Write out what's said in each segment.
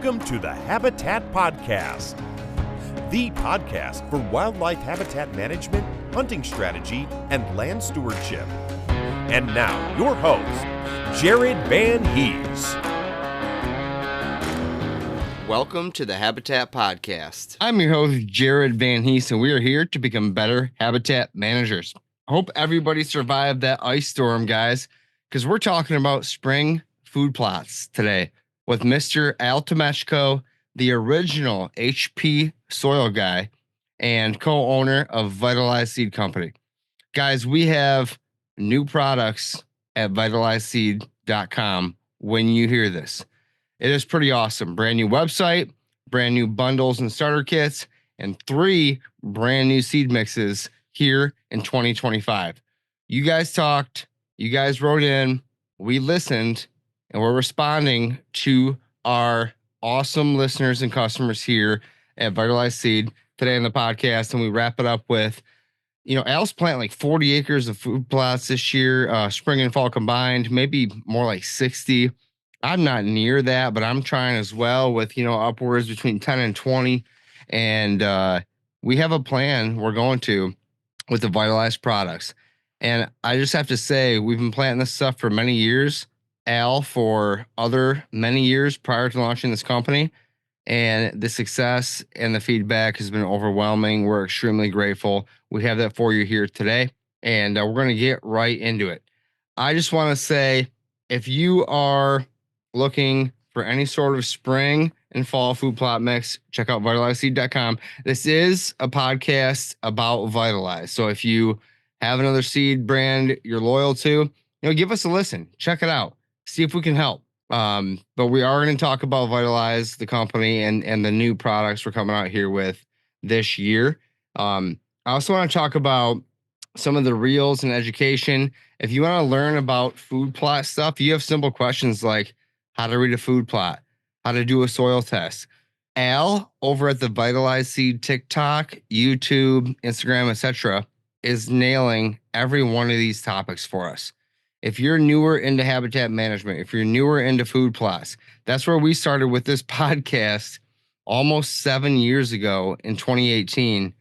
Welcome to the Habitat Podcast, the podcast for wildlife habitat management, hunting strategy, and land stewardship. And now, your host, Jared Van Hees. Welcome to the Habitat Podcast. I'm your host, Jared Van Hees, and we are here to become better habitat managers. Hope everybody survived that ice storm, guys, because we're talking about spring food plots today with Mr. Al Tomechko, the original HP soil guy and co-owner of Vitalize Seed Company. Guys, we have new products at vitalizeseed.com when you hear this. It is pretty awesome. Brand new website, brand new bundles and starter kits, and 3 brand new seed mixes here in 2025. You guys talked, you guys wrote in, we listened, and we're responding to our awesome listeners and customers here at Vitalize Seed today on the podcast. And we wrap it up with, Al's planting like 40 acres of food plots this year, spring and fall combined, maybe more like 60. I'm not near that, but I'm trying as well with, upwards between 10 and 20. And we have a plan we're going to with the Vitalize products. And I just have to say, we've been planting this stuff for many years, Al, for many years prior to launching this company. And the success and the feedback has been overwhelming. We're extremely grateful. We have that for you here today. And we're going to get right into it. I just want to say, if you are looking for any sort of spring and fall food plot mix, check out vitalizeseed.com. This is a podcast about Vitalize. So if you have another seed brand you're loyal to, give us a listen. Check it out. See if we can help. But we are going to talk about Vitalize, the company, and the new products we're coming out here with this year. I also want to talk about some of the reels and education. If you want to learn about food plot stuff, you have simple questions like how to read a food plot, how to do a soil test. Al, over at the Vitalize Seed TikTok, YouTube, Instagram, etc., is nailing every one of these topics for us. If you're newer into habitat management, if you're newer into food plots, that's where we started with this podcast almost 7 years ago in 2018.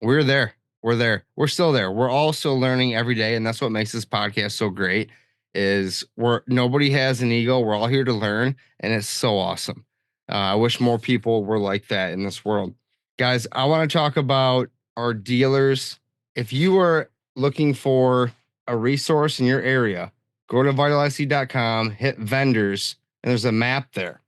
We're there. We're still there. We're also learning every day. And that's what makes this podcast so great is nobody has an ego. We're all here to learn. And it's so awesome. I wish more people were like that in this world. Guys, I want to talk about our dealers. If you are looking for a resource in your area, go to vitalizeseed.com, hit vendors, and there's a map there.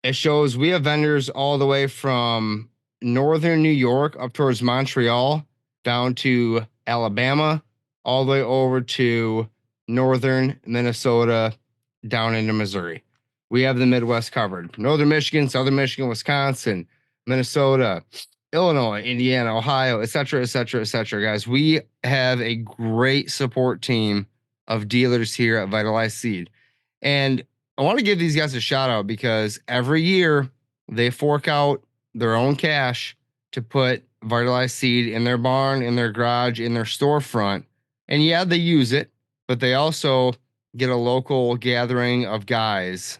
It shows we have vendors all the way from northern New York up towards Montreal, down to Alabama, all the way over to northern Minnesota, down into Missouri. We have the Midwest covered. Northern Michigan, Southern Michigan, Wisconsin, Minnesota, Illinois, Indiana, Ohio, et cetera, guys. We have a great support team of dealers here at Vitalize Seed. And I want to give these guys a shout out because every year they fork out their own cash to put Vitalize Seed in their barn, in their garage, in their storefront. And yeah, they use it, but they also get a local gathering of guys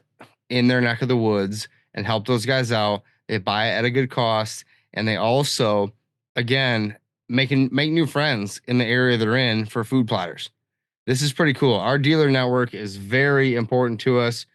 in their neck of the woods and help those guys out. They buy it at a good cost. And they also, again, make new friends in the area they're in for food plotters. This is pretty cool. Our dealer network is very important to us.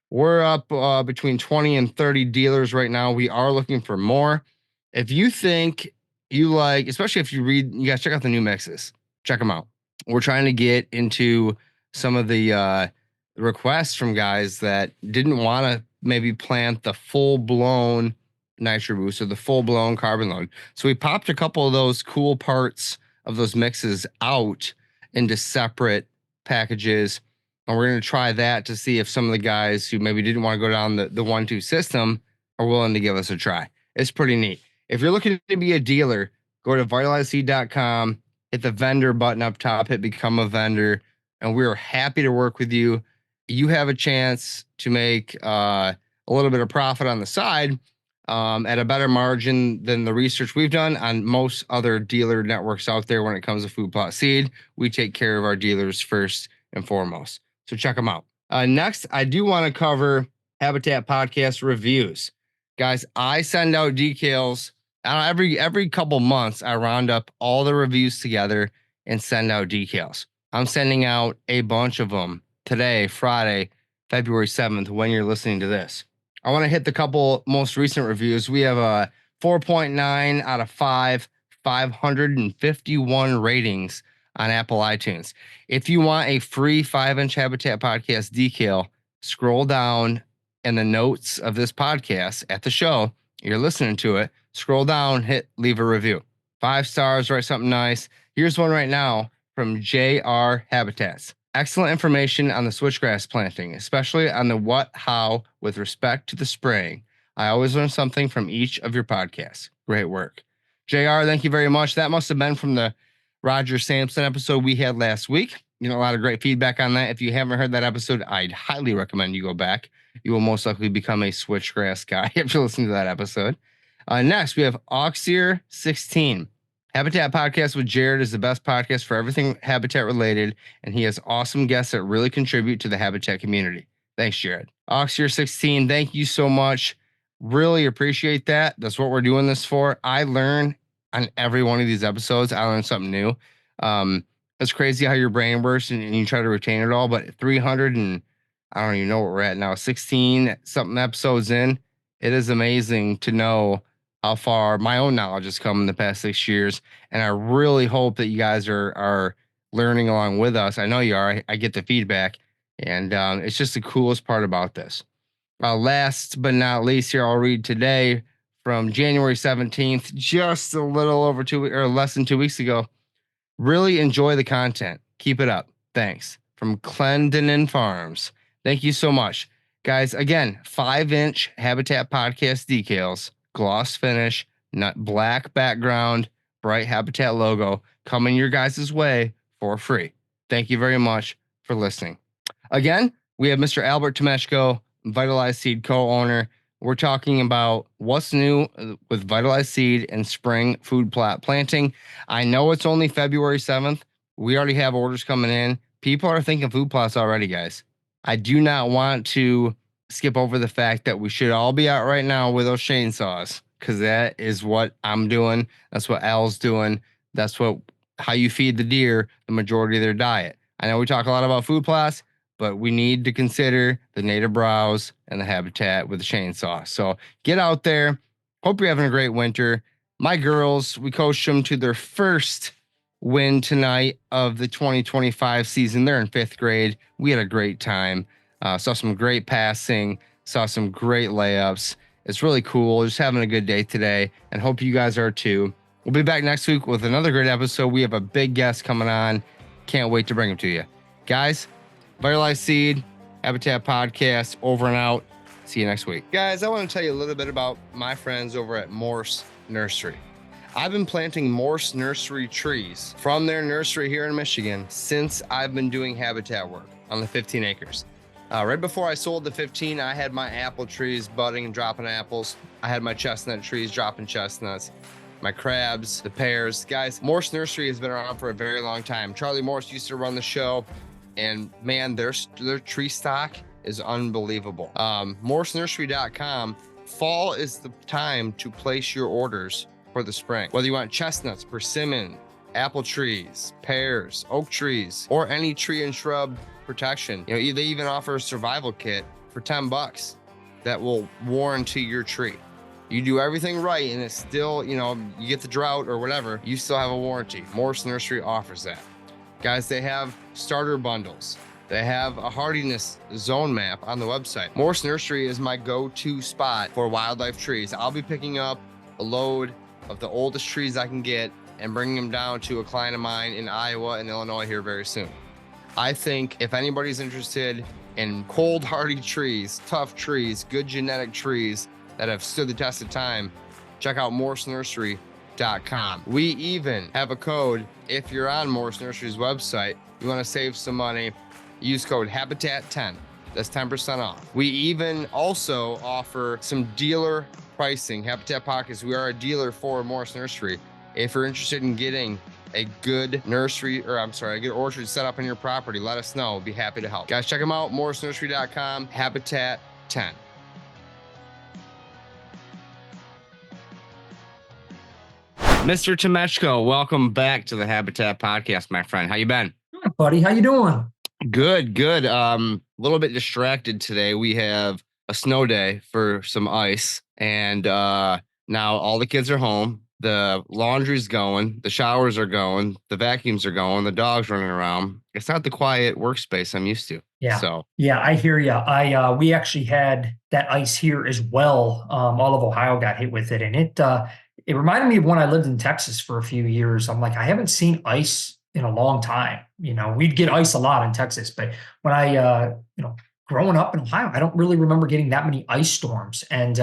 We're up between 20 and 30 dealers right now. We are looking for more. If you think you like, especially if you read, you guys check out the new mixes. Check them out. We're trying to get into some of the requests from guys that didn't want to maybe plant the full-blown Nitro Boost or the full-blown carbon load. So we popped a couple of those cool parts of those mixes out into separate packages. And we're going to try that to see if some of the guys who maybe didn't want to go down the 1-2 system are willing to give us a try. It's pretty neat. If you're looking to be a dealer, go to vitalizeseed.com, hit the vendor button up top, hit become a vendor, and we're happy to work with you. You have a chance to make a little bit of profit on the side at a better margin than the research we've done on most other dealer networks out there when it comes to food plot seed. We take care of our dealers first and foremost. So check them out. Next, I do want to cover Habitat Podcast reviews. Guys, I send out decals every couple months. I round up all the reviews together and send out decals. I'm sending out a bunch of them today, Friday, February 7th, when you're listening to this. I want to hit the couple most recent reviews. We have a 4.9 out of 5, 551 ratings on Apple iTunes. If you want a free 5-inch Habitat Podcast decal, scroll down in the notes of this podcast at the show. You're listening to it. Scroll down, leave a review. 5 stars, write something nice. Here's one right now from JR Habitats. Excellent information on the switchgrass planting, especially on the what, how, with respect to the spraying. I always learn something from each of your podcasts. Great work. JR, thank you very much. That must have been from the Roger Sampson episode we had last week. A lot of great feedback on that. If you haven't heard that episode, I'd highly recommend you go back. You will most likely become a switchgrass guy if you listen to that episode. Next, we have Oxier 16. Habitat Podcast with Jared is the best podcast for everything habitat related, and he has awesome guests that really contribute to the habitat community. Thanks, Jared. Oxier 16, thank you so much. Really appreciate that. That's what we're doing this for. I learn on every one of these episodes. I learn something new. It's crazy how your brain works and you try to retain it all, but 300 and I don't even know what we're at now, 16 something episodes in. It is amazing to know how far my own knowledge has come in the past 6 years. And I really hope that you guys are learning along with us. I know you are. I get the feedback, and it's just the coolest part about this. Last but not least, here I'll read today from January 17th, just a little over 2 weeks or less than 2 weeks ago. Really enjoy the content. Keep it up. Thanks. From Clendenin Farms. Thank you so much. Guys, again, 5-inch Habitat Podcast decals, gloss finish, nut black background, bright Habitat logo coming your guys' way for free. Thank you very much for listening. Again, we have Mr. Albert Tomechko, Vitalize Seed co-owner. We're talking about what's new with Vitalize Seed and spring food plot planting. I know it's only February 7th. We already have orders coming in. People are thinking food plots already, guys. I do not want to skip over the fact that we should all be out right now with those chainsaws, because that is what I'm doing. That's what Al's doing. That's how you feed the deer the majority of their diet. I know we talk a lot about food plots, but we need to consider the native browse and the habitat with the chainsaw. So get out there. Hope you're having a great winter. My girls, we coached them to their first win tonight of the 2025 season. They're in 5th grade. We had a great time. Saw some great passing. Saw some great layups. It's really cool. Just having a good day today, and hope you guys are too. We'll be back next week with another great episode. We have a big guest coming on. Can't wait to bring him to you. Guys, Vitalize Seed, Habitat Podcast, over and out. See you next week. Guys, I want to tell you a little bit about my friends over at Morse Nursery. I've been planting Morse Nursery trees from their nursery here in Michigan since I've been doing habitat work on the 15 acres. Right before I sold the 15, I had my apple trees budding and dropping apples. I had my chestnut trees dropping chestnuts, my crabs, the pears. Guys, Morse Nursery has been around for a very long time. Charlie Morse used to run the show, and man, their tree stock is unbelievable. MorseNursery.com. Fall is the time to place your orders for the spring. Whether you want chestnuts, persimmon, apple trees, pears, oak trees, or any tree and shrub protection. They even offer a survival kit for $10 that will warranty your tree. You do everything right and it's still, you get the drought or whatever, you still have a warranty. Morse Nursery offers that. Guys, they have starter bundles. They have a hardiness zone map on the website. Morse Nursery is my go-to spot for wildlife trees. I'll be picking up a load of the oldest trees I can get and bringing them down to a client of mine in Iowa and Illinois here very soon. I think if anybody's interested in cold hardy trees, tough trees, good genetic trees that have stood the test of time, check out MorseNursery.com. We even have a code. If you're on Morse Nursery's website, you want to save some money, use code Habitat10. That's 10% off. We even also offer some dealer pricing. Habitat Pockets, we are a dealer for Morse Nursery. If you're interested in getting a good nursery, a good orchard set up on your property, let us know. We'll be happy to help. Guys, check them out, MorseNursery.com, Habitat 10. Mr. Tomechko, welcome back to the Habitat Podcast, my friend. How you been? Hi, buddy. How you doing? Good, good. A little bit distracted today. We have a snow day for some ice, and now all the kids are home. The laundry's going, the showers are going, the vacuums are going, the dog's running around. It's not the quiet workspace I'm used to. Yeah. So Yeah, I hear you. We actually had that ice here as well. All of Ohio got hit with it, and it reminded me of when I lived in Texas for a few years. I'm like, I haven't seen ice in a long time. We'd get ice a lot in Texas, but when growing up in Ohio, I don't really remember getting that many ice storms. And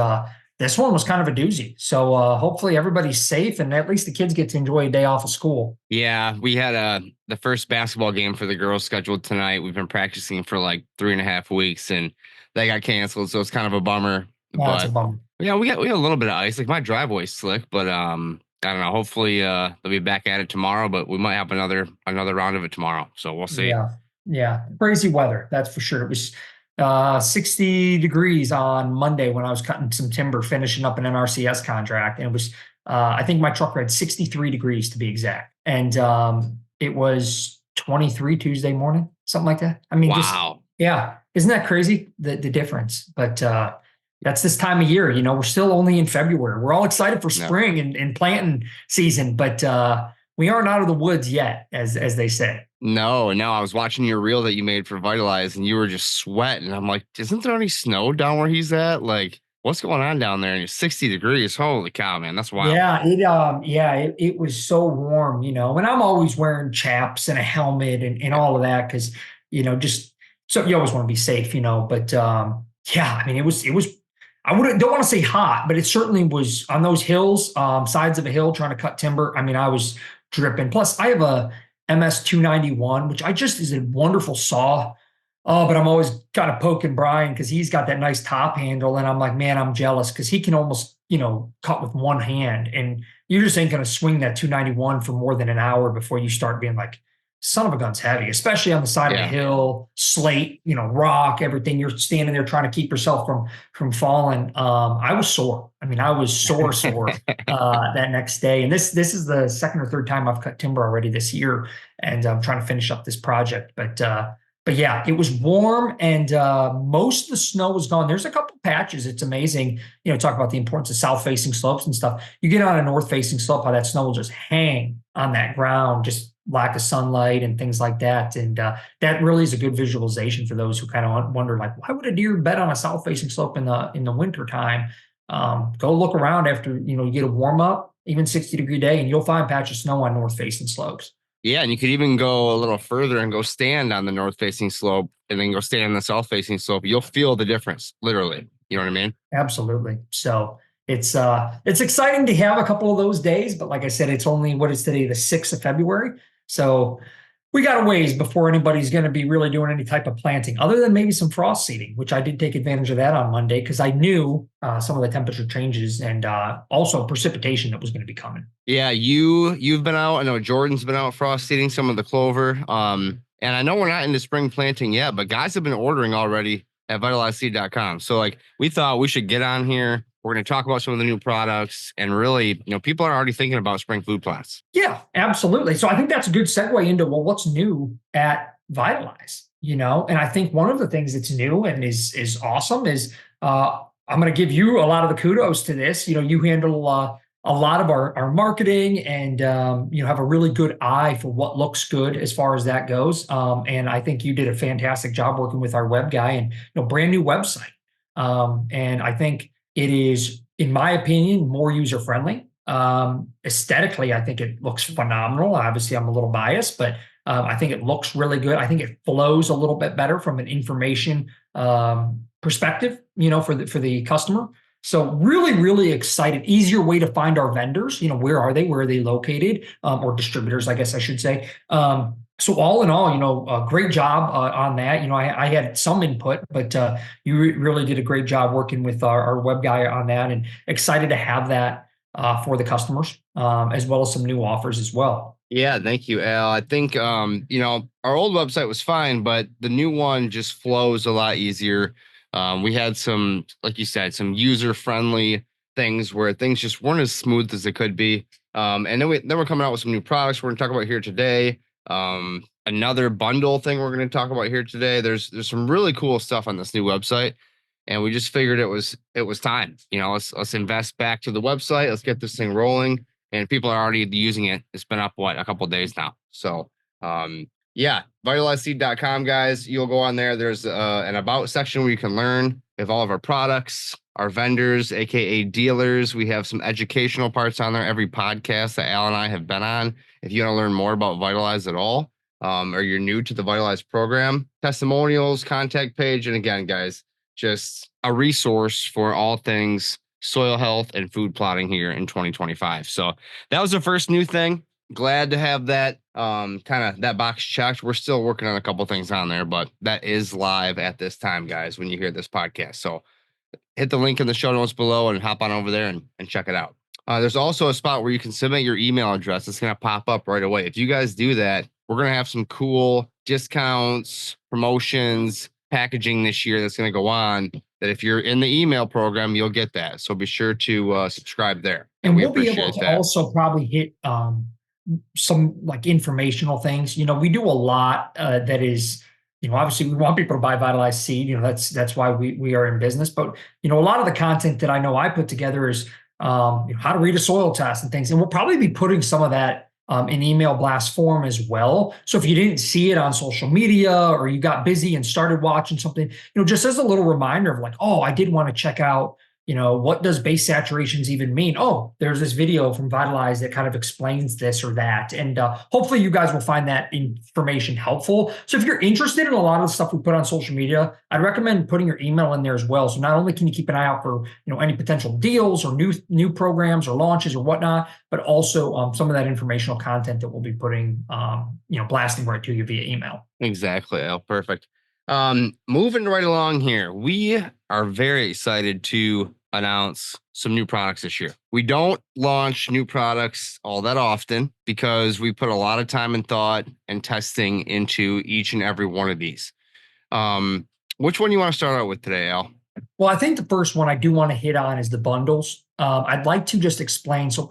this one was kind of a doozy. So hopefully everybody's safe and at least the kids get to enjoy a day off of school. yeah, we had the first basketball game for the girls scheduled tonight. We've been practicing for like 3.5 weeks, and they got canceled. So it's kind of a bummer. Yeah, it's a bummer. Yeah, we got a little bit of ice. Like my driveway's slick, but I don't know. Hopefully they'll be back at it tomorrow, but we might have another round of it tomorrow. So we'll see. Yeah. Crazy weather, that's for sure. It was 60 degrees on Monday when I was cutting some timber, finishing up an NRCS contract. And it was, I think my truck read 63 degrees to be exact. And it was 23 Tuesday morning, something like that. I mean, wow. Yeah. Isn't that crazy? The difference. But that's this time of year. We're still only in February. We're all excited for spring and planting season, but we aren't out of the woods yet, as they say. No, I was watching your reel that you made for Vitalize, and you were just sweating. I'm like, isn't there any snow down where he's at? Like, what's going on down there? And it's 60 degrees. Holy cow, man, that's wild. Yeah, it was so warm, and I'm always wearing chaps and a helmet and all of that because just so you always want to be safe, But yeah, I mean, it was. I don't want to say hot, but it certainly was on those hills, sides of a hill, trying to cut timber. I mean, I was dripping. Plus, I have a MS 291, which is a wonderful saw. Oh, but I'm always kind of poking Brian because he's got that nice top handle, and I'm like, man, I'm jealous because he can almost, cut with one hand, and you just ain't gonna swing that 291 for more than an hour before you start being like, son of a gun's heavy, especially on the side of a hill, slate, rock, everything. You're standing there trying to keep yourself from falling. I was sore. I mean, I was sore that next day. And this is the second or third time I've cut timber already this year, and I'm trying to finish up this project. But yeah, it was warm, and most of the snow was gone. There's a couple patches. It's amazing. Talk about the importance of south-facing slopes and stuff. You get on a north-facing slope, how that snow will just hang on that ground, just lack of sunlight and things like that. And that really is a good visualization for those who kind of wonder, like, why would a deer bed on a south-facing slope in the winter time? Go look around after, you get a warm up, even 60-degree day, and you'll find patches of snow on north-facing slopes. Yeah, and you could even go a little further and go stand on the north-facing slope and then go stand on the south-facing slope. You'll feel the difference, literally. You know what I mean? Absolutely. So it's exciting to have a couple of those days, but like I said, it's only, what is today, the 6th of February. So we got a ways before anybody's going to be really doing any type of planting other than maybe some frost seeding, which I did take advantage of that on Monday because I knew some of the temperature changes and also precipitation that was going to be coming. Yeah, you've been out. I know Jordan's been out frost seeding some of the clover. And I know we're not into spring planting yet, but guys have been ordering already at vitalizeseed.com. So like we thought we should get on here. We're going to talk about some of the new products, and really, people are already thinking about spring food plots. Yeah, absolutely. So I think that's a good segue into, well, what's new at Vitalize, and I think one of the things that's new and is awesome is I'm going to give you a lot of the kudos to this. You handle a lot of our marketing and, have a really good eye for what looks good as far as that goes. And I think you did a fantastic job working with our web guy and, brand new website. And I think it is, in my opinion, more user-friendly. Aesthetically, I think it looks phenomenal. Obviously, I'm a little biased, but I think it looks really good. I think it flows a little bit better from an information perspective, for the customer. So really, really excited. Easier way to find our vendors. Where are they? Where are they located? Or distributors, I guess I should say. So all in all, a great job on that. I had some input, but you really did a great job working with our web guy on that, and excited to have that for the customers, as well as some new offers as well. Yeah, thank you, Al. I think, our old website was fine, but the new one just flows a lot easier. We had some, like you said, some user-friendly things where things just weren't as smooth as they could be. And then we're coming out with some new products we're going to talk about here today. Another bundle thing we're going to talk about here today. There's some really cool stuff on this new website, and we just figured it was time. Let's invest back to the website. Let's get this thing rolling, and people are already using it. It's been up a couple of days now. So vitalizeseed.com, guys. You'll go on there. There's an about section where you can learn of all of our products, our vendors, aka dealers. We have some educational parts on there. Every podcast that Al and I have been on. If you want to learn more about Vitalize at all, or you're new to the Vitalize program, testimonials, contact page, and again, guys, just a resource for all things soil health and food plotting here in 2025. So that was the first new thing. Glad to have that kind of that box checked. We're still working on a couple things on there, but that is live at this time, guys, when you hear this podcast. So hit the link in the show notes below and hop on over there and check it out. There's also a spot where you can submit your email address. It's going to pop up right away. If you guys do that, we're going to have some cool discounts, promotions, packaging this year that's going to go on, that if you're in the email program, you'll get that. So be sure to subscribe there. And we'll be able to also probably hit some like informational things. We do a lot that is, obviously we want people to buy Vitalize Seed. That's why we are in business. But, a lot of the content that I know I put together is how to read a soil test and things. And we'll probably be putting some of that in email blast form as well. So if you didn't see it on social media or you got busy and started watching something, just as a little reminder of like, oh, I did want to check out, what does base saturations even mean? Oh, there's this video from Vitalize that kind of explains this or that. And hopefully you guys will find that information helpful. So if you're interested in a lot of the stuff we put on social media, I'd recommend putting your email in there as well. So not only can you keep an eye out for, any potential deals or new programs or launches or whatnot, but also some of that informational content that we'll be putting, blasting right to you via email. Exactly. Oh, perfect. Moving right along here, we are very excited to announce some new products this year. We don't launch new products all that often because we put a lot of time and thought and testing into each and every one of these. Which one do you want to start out with today, Al? Well, I think the first one I do want to hit on is the bundles. I'd like to just explain. So,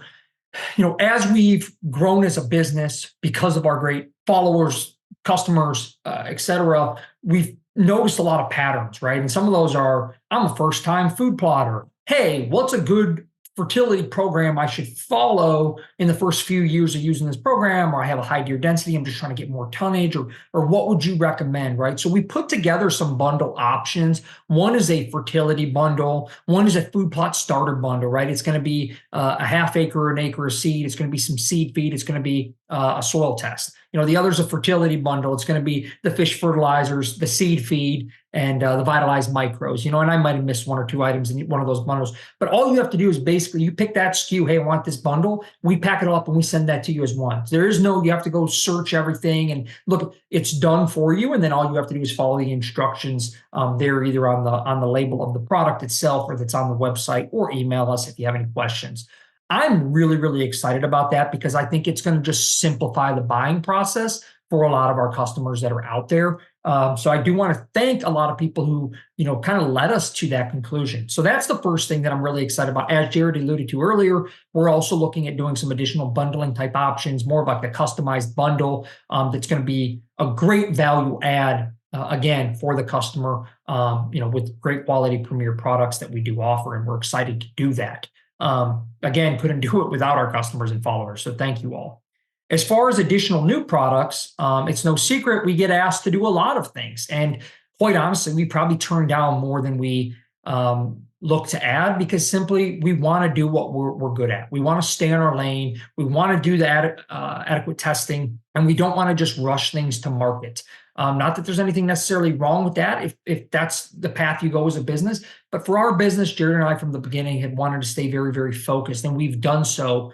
as we've grown as a business because of our great followers, customers, et cetera, we've noticed a lot of patterns, right? And some of those are, I'm a first-time food plotter. Hey, what's a good fertility program I should follow in the first few years of using this program? Or I have a high deer density, I'm just trying to get more tonnage, or what would you recommend, right? So we put together some bundle options. One is a fertility bundle. One is a food plot starter bundle, right? It's going to be a half acre or an acre of seed. It's going to be some seed feed. It's going to be a soil test. The other's a fertility bundle. It's going to be the fish fertilizers, the seed feed, and the Vitalize micros. And I might have missed one or two items in one of those bundles. But all you have to do is basically you pick that SKU. Hey, I want this bundle. We pack it up and we send that to you as one. There is no, you have to go search everything and look. It's done for you, and then all you have to do is follow the instructions. They're either on the label of the product itself, or that's on the website, or email us if you have any questions. I'm really, really excited about that because I think it's going to just simplify the buying process for a lot of our customers that are out there. So I do want to thank a lot of people who, kind of led us to that conclusion. So that's the first thing that I'm really excited about. As Jared alluded to earlier, we're also looking at doing some additional bundling type options, more about the customized bundle that's going to be a great value add, again, for the customer, with great quality premier products that we do offer. And we're excited to do that. Again, couldn't do it without our customers and followers. So thank you all. As far as additional new products, it's no secret we get asked to do a lot of things. And quite honestly, we probably turn down more than we look to add, because simply we want to do what we're good at. We want to stay in our lane. We want to do the adequate testing, and we don't want to just rush things to market. Not that there's anything necessarily wrong with that if that's the path you go as a business. But for our business, Jared and I from the beginning had wanted to stay very, very focused, and we've done so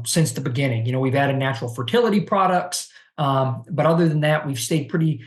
since the beginning. We've added natural fertility products, but other than that, we've stayed pretty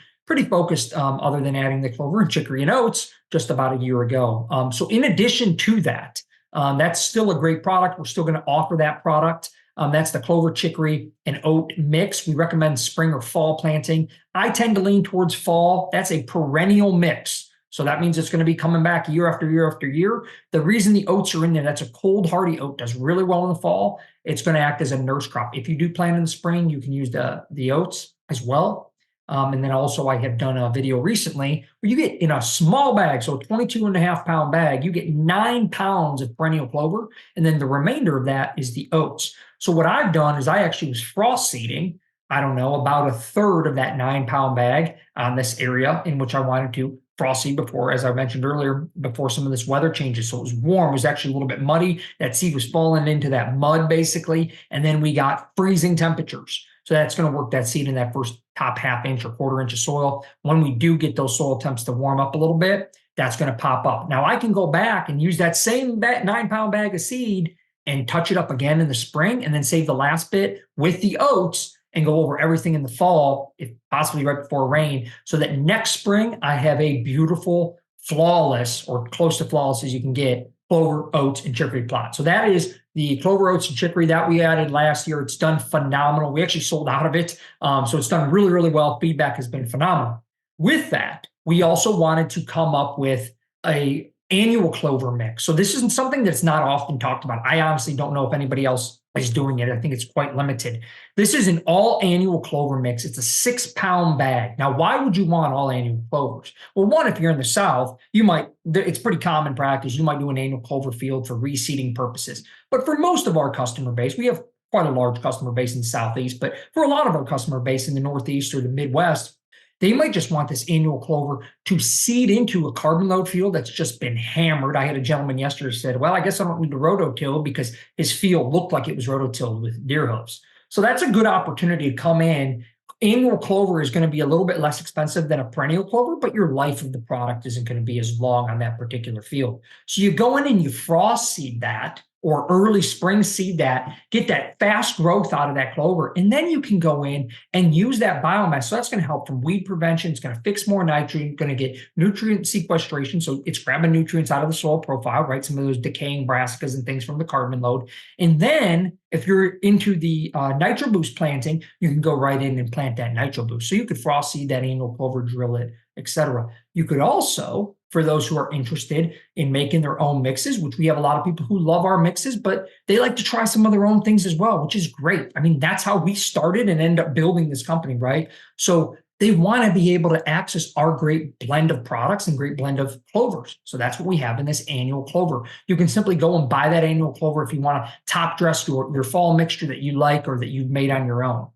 focused, other than adding the clover and chicory and oats just about a year ago. So in addition to that, that's still a great product. We're still going to offer that product. That's the clover, chicory, and oat mix. We recommend spring or fall planting. I tend to lean towards fall. That's a perennial mix. So that means it's going to be coming back year after year after year. The reason the oats are in there, that's a cold hardy oat, does really well in the fall. It's going to act as a nurse crop. If you do plant in the spring, you can use the oats as well. And then also I have done a video recently where you get in a small bag, so a 22.5 pound bag, you get 9 pounds of perennial clover. And then the remainder of that is the oats. So what I've done is I actually was frost seeding, I don't know, about a third of that 9 pound bag on this area in which I wanted to frost seed before, as I mentioned earlier, before some of this weather changes. So it was warm, it was actually a little bit muddy. That seed was falling into that mud basically. And then we got freezing temperatures. So that's going to work that seed in that first top ½ inch or quarter inch of soil. When we do get those soil temps to warm up a little bit, that's going to pop up. Now I can go back and use that same 9 pound bag of seed and touch it up again in the spring and then save the last bit with the oats and go over everything in the fall, if possibly right before rain, so that next spring I have a beautiful, flawless, or close to flawless as you can get, clover, oats, and chicory plot. So that is the clover, oats, and chicory that we added last year. It's done phenomenal. We actually sold out of it. So it's done really, really well. Feedback has been phenomenal. With that, we also wanted to come up with a annual clover mix. So this isn't something that's not often talked about. I honestly don't know if anybody else is doing it. I think it's quite limited. This is an all annual clover mix. It's a 6 pound bag. Now, why would you want all annual clovers? Well, one, if you're in the South, it's pretty common practice. You might do an annual clover field for reseeding purposes. But for most of our customer base, we have quite a large customer base in the Southeast, but for a lot of our customer base in the Northeast or the Midwest, they might just want this annual clover to seed into a carbon load field that's just been hammered. I had a gentleman yesterday who said, well, I guess I don't need to rototill because his field looked like it was rototilled with deer hooves. So that's a good opportunity to come in. Annual clover is going to be a little bit less expensive than a perennial clover, but your life of the product isn't going to be as long on that particular field. So you go in and you frost seed that, or early spring seed that, get that fast growth out of that clover, and then you can go in and use that biomass. So that's going to help from weed prevention. It's going to fix more nitrogen, going to get nutrient sequestration. So it's grabbing nutrients out of the soil profile, right? Some of those decaying brassicas and things from the carbon load. And then if you're into the nitro boost planting, you can go right in and plant that nitro boost. So you could frost seed that annual clover, drill it, etc. You could also, for those who are interested in making their own mixes, which we have a lot of people who love our mixes, but they like to try some of their own things as well, which is great. I mean, that's how we started and end up building this company, right? So they want to be able to access our great blend of products and great blend of clovers. So that's what we have in this annual clover. You can simply go and buy that annual clover if you want to top dress your fall mixture that you like or that you've made on your own.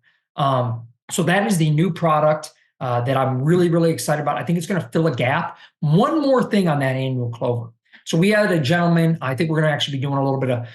So that is the new product that I'm really, really excited about. I think it's going to fill a gap. One more thing on that annual clover. So we had a gentleman, I think we're going to actually be doing a little bit of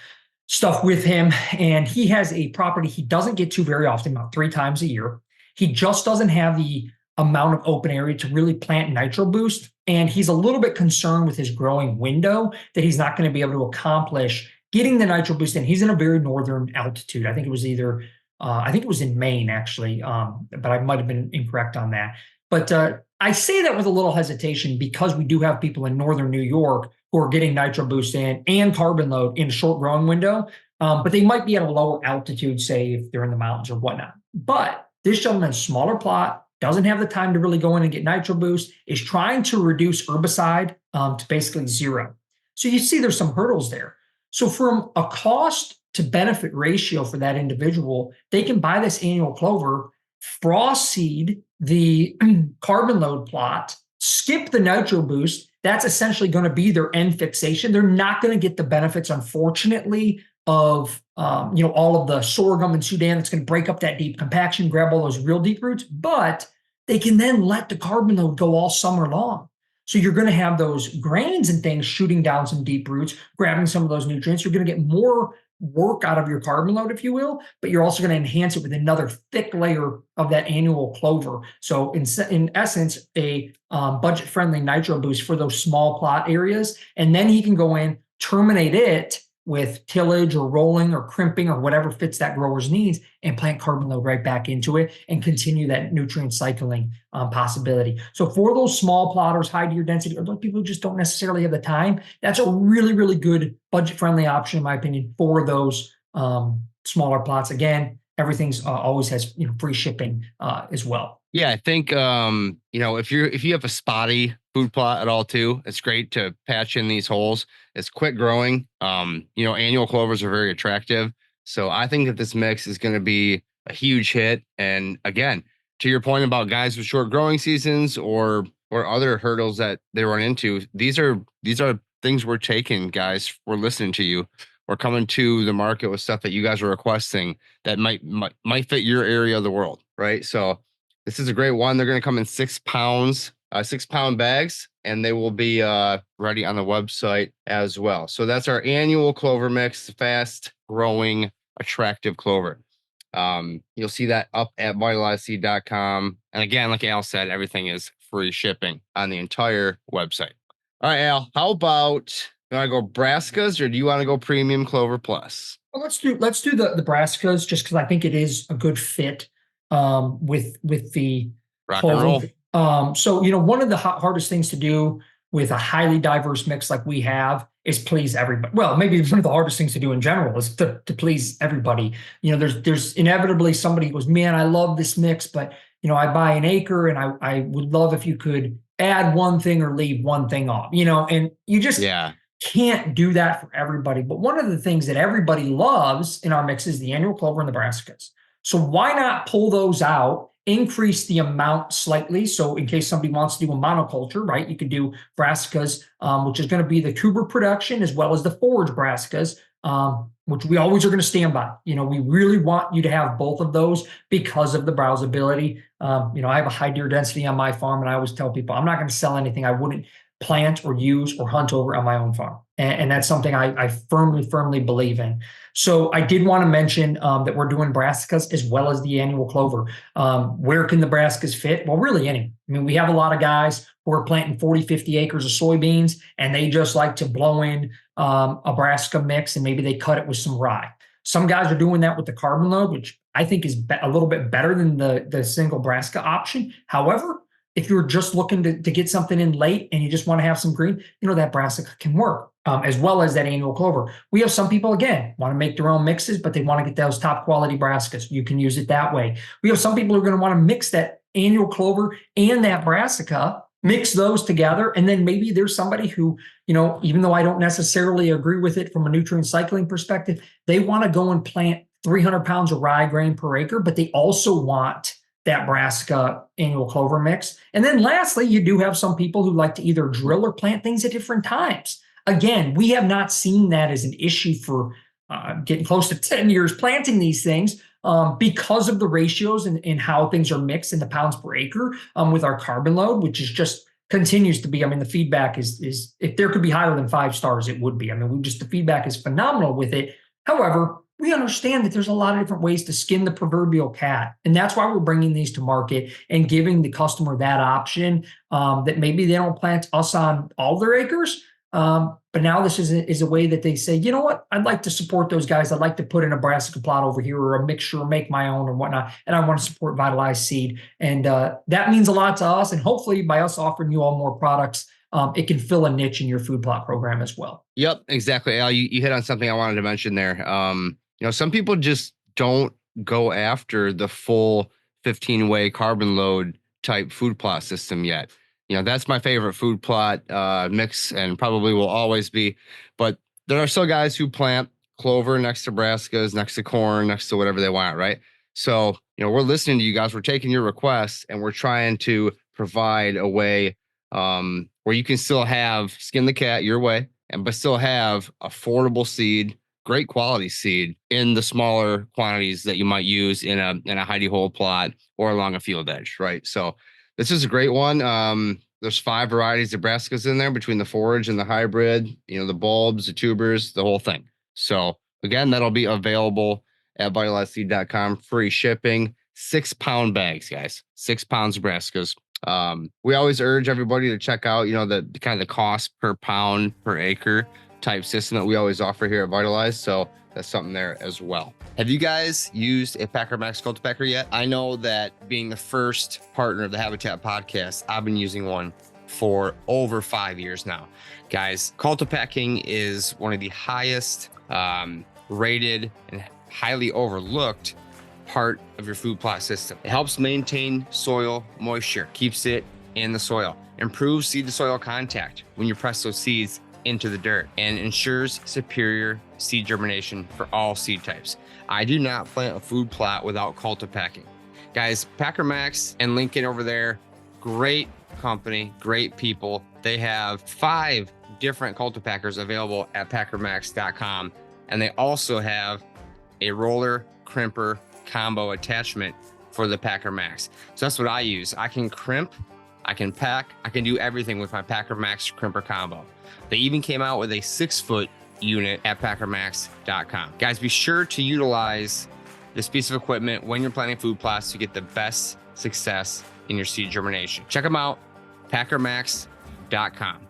stuff with him, and he has a property he doesn't get to very often, about 3 times a year. He just doesn't have the amount of open area to really plant nitro boost, and he's a little bit concerned with his growing window that he's not going to be able to accomplish getting the nitro boost in. He's in a very northern altitude. I think it was in Maine, actually, but I might have been incorrect on that. But I say that with a little hesitation because we do have people in northern New York who are getting nitro boost in and carbon load in a short growing window, but they might be at a lower altitude, say if they're in the mountains or whatnot. But this gentleman has a smaller plot, doesn't have the time to really go in and get nitro boost, is trying to reduce herbicide to basically 0. So you see there's some hurdles there. So from a cost to benefit ratio for that individual, they can buy this annual clover, frost seed the carbon load plot, skip the nitro boost. That's essentially going to be their end fixation. They're not going to get the benefits, unfortunately, of all of the sorghum and Sudan that's going to break up that deep compaction, grab all those real deep roots, but they can then let the carbon load go all summer long. So you're going to have those grains and things shooting down some deep roots, grabbing some of those nutrients. You're going to get more work out of your carbon load, if you will, but you're also going to enhance it with another thick layer of that annual clover. So in essence, a budget-friendly nitro boost for those small plot areas. And then he can go in, terminate it with tillage or rolling or crimping or whatever fits that grower's needs and plant carbon load right back into it and continue that nutrient cycling possibility. So for those small plotters, high deer density, or those people who just don't necessarily have the time, that's a really, really good budget-friendly option, in my opinion, for those smaller plots. Again, everything's always has free shipping as well. Yeah, I think if you have a spotty food plot at all too, it's great to patch in these holes. It's quick growing. Annual clovers are very attractive. So I think that this mix is going to be a huge hit. And again, to your point about guys with short growing seasons or other hurdles that they run into, these are things we're taking, guys. We're listening to you. We're coming to the market with stuff that you guys are requesting that might fit your area of the world, right? So this is a great one. They're going to come in 6 pounds, 6-pound bags, and they will be ready on the website as well. So that's our annual clover mix, fast growing, attractive clover. You'll see that up at vitalizeseed.com. And again, like Al said, everything is free shipping on the entire website. All right, Al, how about, you want to go Brassicas or do you want to go Premium Clover Plus? Well, let's do the Brassicas just because I think it is a good fit with the rock and roll. So one of the hardest things to do with a highly diverse mix like we have is please everybody. Well, maybe one of the hardest things to do in general is to please everybody. There's inevitably somebody who goes, man, I love this mix, but I buy an acre and I would love if you could add one thing or leave one thing off, and you just can't do that for everybody. But one of the things that everybody loves in our mix is the annual clover and the brassicas. So why not pull those out, increase the amount slightly? So in case somebody wants to do a monoculture, right, you could do brassicas, which is going to be the tuber production as well as the forage brassicas, which we always are going to stand by. We really want you to have both of those because of the browsability. I have a high deer density on my farm, and I always tell people I'm not going to sell anything I wouldn't plant or use or hunt over on my own farm. And that's something I firmly believe in. So I did want to mention that we're doing brassicas as well as the annual clover. Where can the brassicas fit? Well, really any. I mean, we have a lot of guys who are planting 40, 50 acres of soybeans, and they just like to blow in a brassica mix, and maybe they cut it with some rye. Some guys are doing that with the carbon load, which I think is a little bit better than the single brassica option. However, if you're just looking to get something in late and you just want to have some green, that brassica can work, as well as that annual clover. We have some people, again, want to make their own mixes, but they want to get those top quality brassicas. You can use it that way. We have some people who are going to want to mix that annual clover and that brassica, mix those together. And then maybe there's somebody who, even though I don't necessarily agree with it from a nutrient cycling perspective, they want to go and plant 300 pounds of rye grain per acre, but they also want that brassica annual clover mix. And then lastly, you do have some people who like to either drill or plant things at different times. Again, we have not seen that as an issue for getting close to 10 years planting these things because of the ratios and how things are mixed in the pounds per acre with our carbon load, which is just continues to be, the feedback is if there could be higher than 5 stars, it would be. The feedback is phenomenal with it. However, we understand that there's a lot of different ways to skin the proverbial cat. And that's why we're bringing these to market and giving the customer that option that maybe they don't plant us on all their acres. But now this is a way that they say, you know what, I'd like to support those guys. I'd like to put in a brassica plot over here or a mixture or make my own or whatnot. And I want to support Vitalize Seed. And that means a lot to us. And hopefully by us offering you all more products, it can fill a niche in your food plot program as well. Yep, exactly. Al, you hit on something I wanted to mention there. Some people just don't go after the full 15-way carbon load type food plot system yet. That's my favorite food plot mix and probably will always be. But there are still guys who plant clover next to brassicas, next to corn, next to whatever they want, right? So, we're listening to you guys. We're taking your requests and we're trying to provide a way where you can still have skin the cat your way, but still have affordable seed, great quality seed in the smaller quantities that you might use in a hidey hole plot or along a field edge, right? So this is a great one. There's 5 varieties of brassicas in there between the forage and the hybrid, the bulbs, the tubers, the whole thing. So again, that'll be available at vitalizeseed.com, free shipping, 6-pound bags, guys, 6 pounds of brassicas. We always urge everybody to check out, the kind of the cost per pound per acre type system that we always offer here at Vitalize. So that's something there as well. Have you guys used a Packer Max Cultipacker yet? I know that being the first partner of the Habitat podcast, I've been using one for over 5 years now. Guys, Cultipacking is one of the highest rated and highly overlooked part of your food plot system. It helps maintain soil moisture, keeps it in the soil, improves seed to soil contact when you press those seeds into the dirt, and ensures superior seed germination for all seed types. I do not plant a food plot without cultipacking. Guys, Packer Max and Lincoln over there, great company, great people. They have 5 different cultipackers available at packermax.com, and they also have a roller crimper combo attachment for the Packer Max. So that's what I use. I can crimp, I can pack, I can do everything with my Packer Max crimper combo. They even came out with a 6-foot unit at packermax.com. Guys, be sure to utilize this piece of equipment when you're planting food plots to get the best success in your seed germination. Check them out, packermax.com.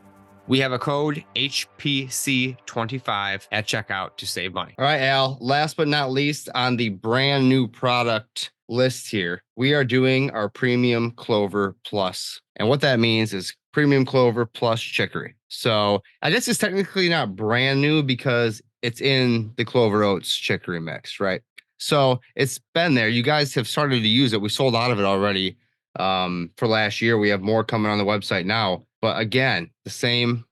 We have a code HPC25 at checkout to save money. All right, Al, last but not least on the brand new product list here, we are doing our Premium Clover Plus. And what that means is Premium Clover Plus Chicory. So I guess it's technically not brand new because it's in the Clover Oats Chicory mix, right? So it's been there. You guys have started to use it. We sold out of it already for last year. We have more coming on the website now. But again, the same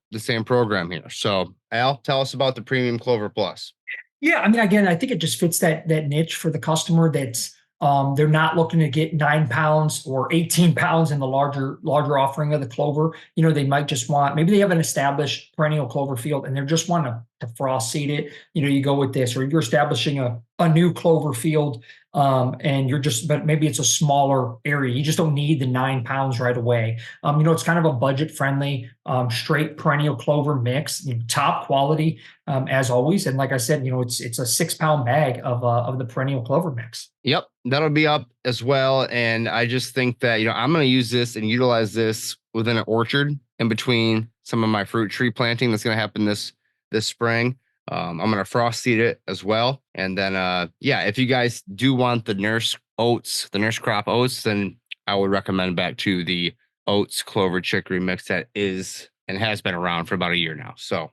program here. So Al, tell us about the Premium Clover Plus. Yeah, I mean, again, I think it just fits that niche for the customer that's they're not looking to get 9 pounds or 18 pounds in the larger offering of the clover. You know, they might just want, maybe they have an established perennial clover field and they're just wanting to frost seed it. You know, you go with this, or you're establishing a new clover field and but maybe it's a smaller area. You just don't need the 9 pounds right away. You know, it's kind of a budget friendly, straight perennial clover mix, top quality as always. And like I said, you know, it's a 6-pound bag of the perennial clover mix. Yep, that'll be up as well. And I just think that, you know, I'm going to use this and utilize this within an orchard in between some of my fruit tree planting that's going to happen this spring. I'm going to frost seed it as well. And then, if you guys do want the nurse crop oats, then I would recommend back to the oats clover chicory mix that is and has been around for about a year now. So,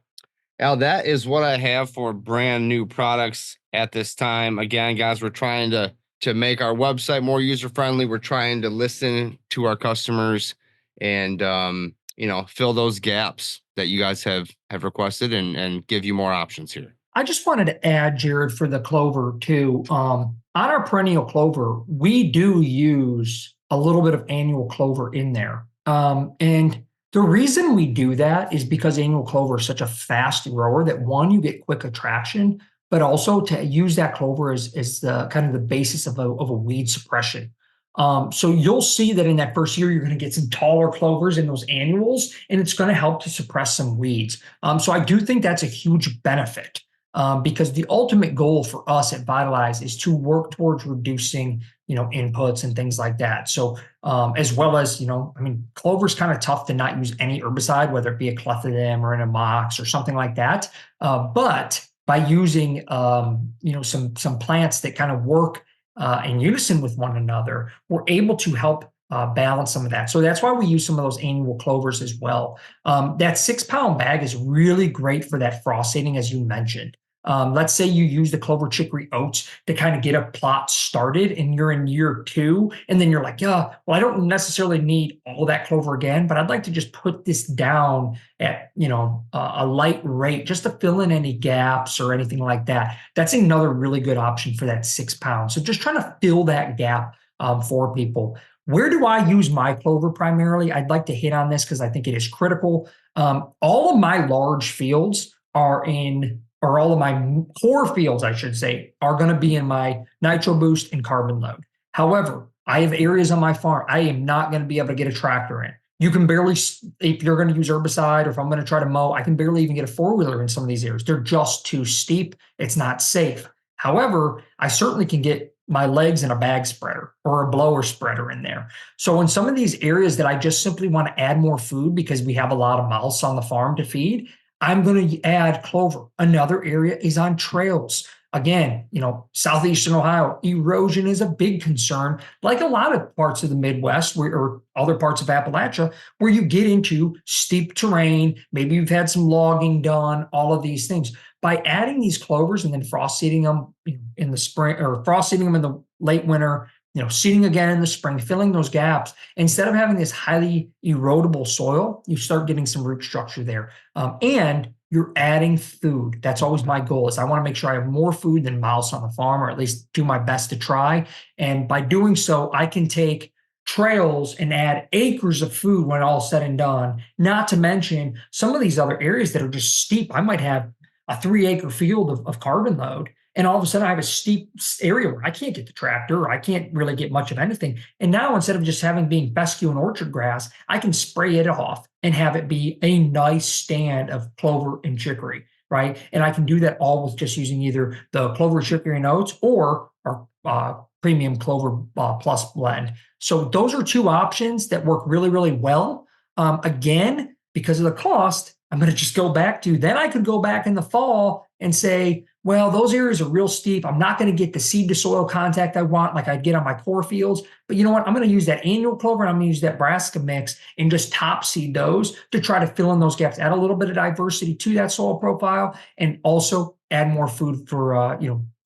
Al, that is what I have for brand new products at this time. Again, guys, we're trying to make our website more user friendly. We're trying to listen to our customers and, fill those gaps that you guys have requested and give you more options here. I just wanted to add, Jared, for the clover too. On our perennial clover, we do use a little bit of annual clover in there. And the reason we do that is because annual clover is such a fast grower that, one, you get quick attraction, but also to use that clover is the kind of the basis of a weed suppression. So you'll see that in that first year, you're going to get some taller clovers in those annuals, and it's going to help to suppress some weeds. So I do think that's a huge benefit because the ultimate goal for us at Vitalize is to work towards reducing, inputs and things like that. So as well as, clover's kind of tough to not use any herbicide, whether it be a clethodim or an amox or something like that. But by using, some plants that kind of work in unison with one another, we're able to help balance some of that. So that's why we use some of those annual clovers as well. That 6-pound bag is really great for that frost seeding, as you mentioned. Let's say you use the clover chicory oats to kind of get a plot started and you're in year 2, and then you're like, yeah, well, I don't necessarily need all that clover again, but I'd like to just put this down at, a light rate just to fill in any gaps or anything like that. That's another really good option for that 6 pounds. So just trying to fill that gap for people. Where do I use my clover primarily? I'd like to hit on this because I think it is critical. All of my large fields or all of my core fields, I should say, are going to be in my nitro boost and carbon load. However, I have areas on my farm I am not going to be able to get a tractor in. You can barely, if you're going to use herbicide or if I'm going to try to mow, I can barely even get a 4-wheeler in some of these areas. They're just too steep. It's not safe. However, I certainly can get my legs in a bag spreader or a blower spreader in there. So in some of these areas that I just simply want to add more food because we have a lot of mouths on the farm to feed, I'm going to add clover. Another area is on trails. again, Southeastern Ohio, erosion is a big concern, like a lot of parts of the Midwest or other parts of Appalachia, where you get into steep terrain. Maybe you've had some logging done, all of these things. By adding these clovers and then frost seeding them in the spring, or frost seeding them in the late winter, seeding again in the spring, filling those gaps, instead of having this highly erodible soil, you start getting some root structure there. And you're adding food. That's always my goal, is I want to make sure I have more food than mouse on the farm, or at least do my best to try. And by doing so, I can take trails and add acres of food when all said and done. Not to mention some of these other areas that are just steep. I might have a 3-acre field of carbon load, and all of a sudden I have a steep area where I can't get the tractor, or I can't really get much of anything. And now, instead of just being fescue and orchard grass, I can spray it off and have it be a nice stand of clover and chicory, right? And I can do that all with just using either the clover, chicory, and oats, or our premium clover plus blend. So those are two options that work really, really well. Again, because of the cost, I'm going to just go back to, then I could go back in the fall and say, well, those areas are real steep. I'm not going to get the seed to soil contact I want, like I'd get on my core fields. But you know what? I'm going to use that annual clover, and I'm going to use that Brassica mix and just top seed those to try to fill in those gaps, add a little bit of diversity to that soil profile, and also add more food for,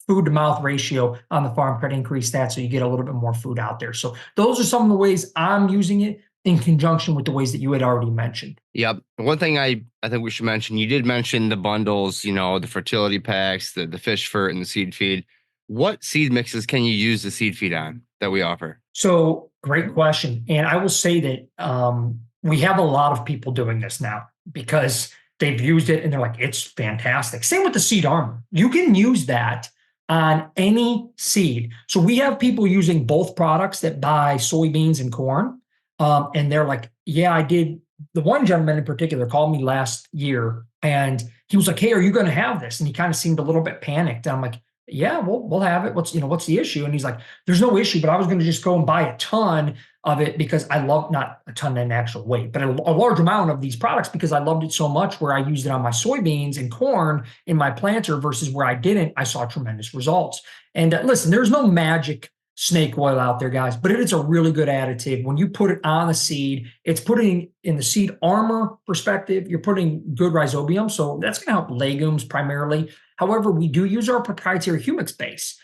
food to mouth ratio on the farm, try to increase that so you get a little bit more food out there. So those are some of the ways I'm using it, in conjunction with the ways that you had already mentioned. Yep. One thing I think we should mention, you did mention the bundles, the fertility packs, the fish fert, and the seed feed. What seed mixes can you use the seed feed on that we offer? So great question. And I will say that we have a lot of people doing this now because they've used it and they're like, it's fantastic. Same with the seed armor. You can use that on any seed. So we have people using both products that buy soybeans and corn. And they're like, yeah, I did. The one gentleman in particular called me last year, and he was like, hey, are you going to have this? And he kind of seemed a little bit panicked. And I'm like, yeah, we'll have it. What's the issue? And he's like, there's no issue, but I was going to just go and buy a ton of it because I love, not a ton in actual weight, but a large amount of these products because I loved it so much, where I used it on my soybeans and corn in my planter versus where I didn't. I saw tremendous results. And listen, there's no magic snake oil out there, guys, but it's a really good additive. When you put it on the seed, it's putting in the seed armor perspective, you're putting good rhizobium. So that's going to help legumes primarily. However, we do use our proprietary humics base.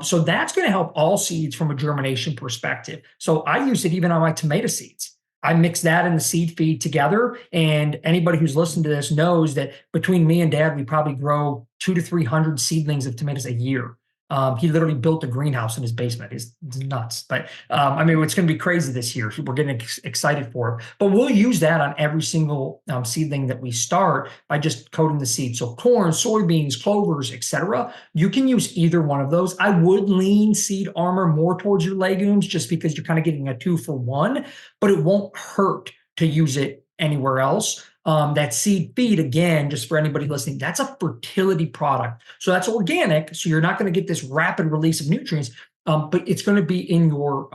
So that's going to help all seeds from a germination perspective. So I use it even on my tomato seeds. I mix that and the seed feed together. And anybody who's listened to this knows that between me and Dad, we probably grow 200 to 300 seedlings of tomatoes a year. He literally built a greenhouse in his basement. It's nuts. But it's going to be crazy this year. We're getting excited for it. But we'll use that on every single seedling that we start by just coating the seed. So corn, soybeans, clovers, etc. You can use either one of those. I would lean seed armor more towards your legumes just because you're kind of getting a 2-for-1, but it won't hurt to use it anywhere else. That seed feed, again, just for anybody listening, that's a fertility product. So that's organic. So you're not going to get this rapid release of nutrients, but it's going to be in your,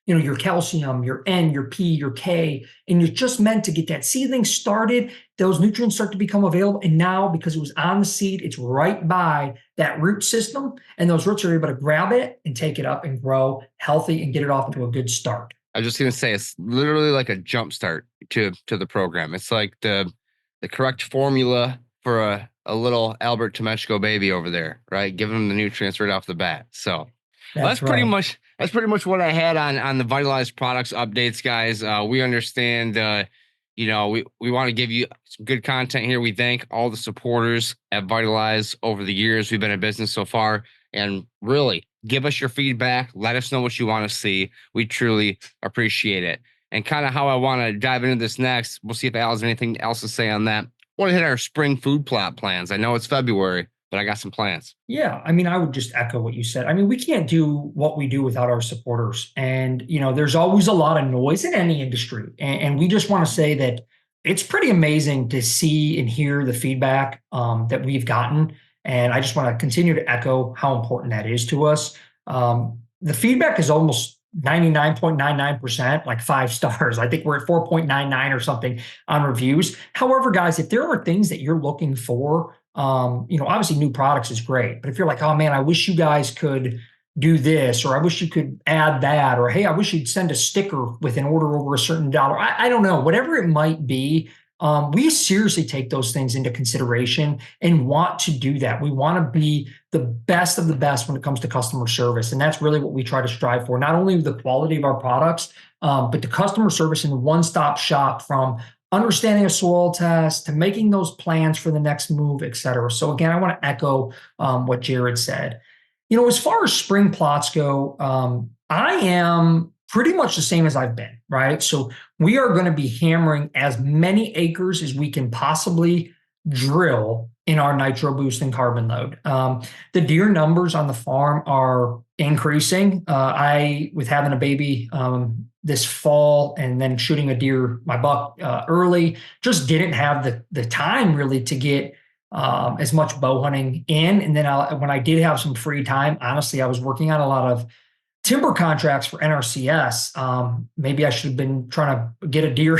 your calcium, your N, your P, your K, and you're just meant to get that seedling started. Those nutrients start to become available. And now, because it was on the seed, it's right by that root system, and those roots are able to grab it and take it up and grow healthy and get it off to a good start. I was just going to say, it's literally like a jump start to the program. It's like the correct formula for a little Albert Tomechko baby over there, right? Giving them the nutrients right off the bat. So that's pretty much what I had on the Vitalize products updates, guys. We understand, we want to give you some good content here. We thank all the supporters at Vitalize over the years we've been in business so far, and really, give us your feedback. Let us know what you want to see. We truly appreciate it. And kind of how I want to dive into this next, we'll see if Al has anything else to say on that. I want to hit our spring food plot plans. I know it's February, but I got some plans. Yeah, I would just echo what you said. We can't do what we do without our supporters. And, there's always a lot of noise in any industry. And we just want to say that it's pretty amazing to see and hear the feedback that we've gotten. And I just want to continue to echo how important that is to us. The feedback is almost 99.99%, like 5 stars. I think we're at 4.99 or something on reviews. However, guys, if there are things that you're looking for Obviously new products is great, but if you're like, oh man, I wish you guys could do this, or I wish you could add that, or hey, I wish you'd send a sticker with an order over a certain dollar. I don't know, whatever it might be. We seriously take those things into consideration and want to do that. We want to be the best of the best when it comes to customer service. And that's really what we try to strive for, not only the quality of our products, but the customer service and the one-stop shop from understanding a soil test to making those plans for the next move, et cetera. So again, I want to echo what Jared said. As far as spring plots go, I am pretty much the same as I've been, right? So we are going to be hammering as many acres as we can possibly drill in our nitro boost and carbon load. The deer numbers on the farm are increasing. With having a baby this fall and then shooting a deer, my buck early, just didn't have the time really to get as much bow hunting in. And then when I did have some free time, honestly, I was working on a lot of timber contracts for NRCS. Maybe I should have been trying to get a deer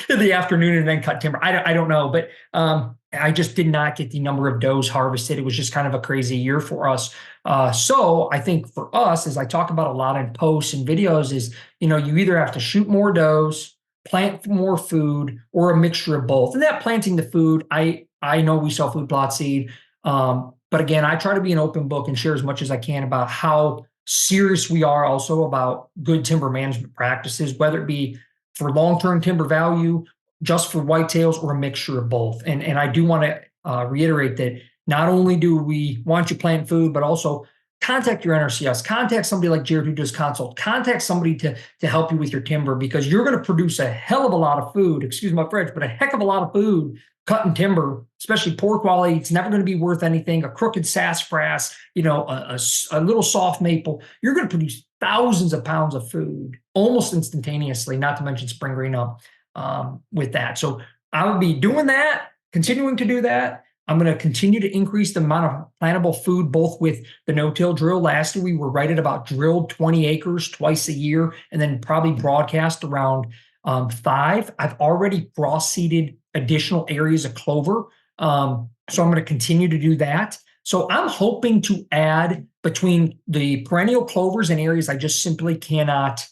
in the afternoon and then cut timber. I don't know, but I just did not get the number of does harvested. It was just kind of a crazy year for us. So I think for us, as I talk about a lot in posts and videos, is, you either have to shoot more does, plant more food, or a mixture of both. And that planting the food, I know we sell food plot seed. But again, I try to be an open book and share as much as I can about how serious we are also about good timber management practices, whether it be for long-term timber value, just for whitetails, or a mixture of both. And I do want to reiterate that not only do we want you planting food, but also contact your NRCS, contact somebody like Jared who does consult, contact somebody to help you with your timber, because you're going to produce a hell of a lot of food, excuse my French, but a heck of a lot of food cutting timber, especially poor quality. It's never going to be worth anything. A crooked sassafras, a little soft maple, you're going to produce thousands of pounds of food almost instantaneously, not to mention spring green up with that. So I will be doing that, continuing to do that. I'm going to continue to increase the amount of plantable food, both with the no-till drill. Last year, we were right at about drilled 20 acres twice a year, and then probably broadcast around 5. I've already frost seeded additional areas of clover. So I'm going to continue to do that. So I'm hoping to add between the perennial clovers and areas I just simply cannot